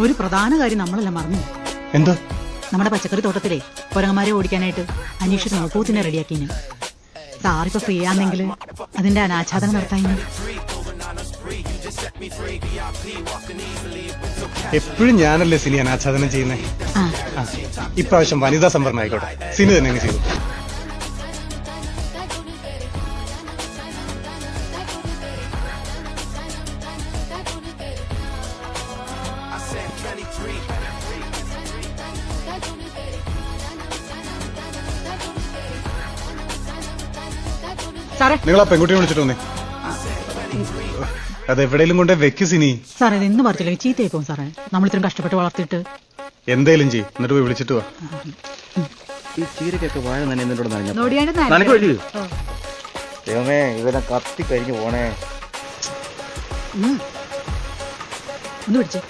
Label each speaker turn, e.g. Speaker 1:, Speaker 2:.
Speaker 1: ഒരു പ്രധാന കാര്യം നമ്മളെല്ലാം മറന്നു.
Speaker 2: എന്താ?
Speaker 1: നമ്മുടെ പച്ചക്കറി തോട്ടത്തിലെ കുരങ്ങന്മാരെ ഓടിക്കാനായിട്ട് അന്വേഷിച്ച് നോക്കൂത്തിനെ റെഡിയാക്കിന്. സാറിപ്പോ ഫ്രീ ആണെങ്കിൽ അതിന്റെ അനാച്ഛാദനം നടത്താൻ.
Speaker 2: എപ്പോഴും ഞാനല്ലേ സിനി അനാച്ഛാദനം ചെയ്യുന്നേ. ഇപ്രാവശ്യം വനിതാ സംവരണം ആയിക്കോട്ടെ, സിനി തന്നെ ചെയ്തു.
Speaker 1: സാറേ,
Speaker 2: നിങ്ങൾ ആ പെൺകുട്ടിയെ വിളിച്ചിട്ട് വന്നേ. അതെവിടെയും കൊണ്ടേ വെക്ക് സിനി.
Speaker 1: സാറേ, ഇത് ഇന്ന് പറിച്ചില്ലേ ചീത്തയായി പോകും സാറേ. നമ്മൾ ഇത്രയും കഷ്ടപ്പെട്ട് വളർത്തിയിട്ട്.
Speaker 2: എന്തേലും ചെയ്യും, എന്നിട്ട് പോയി വിളിച്ചിട്ട് വാ.
Speaker 3: ഈ ചീരക്കൊക്കെ വാഴ തന്നെ എന്നിട്ടോട്
Speaker 4: ദൈവമേ, ഇവനെ കത്തി കഴിഞ്ഞു പോണേ.
Speaker 1: ഒന്ന് പിടിച്ചേ.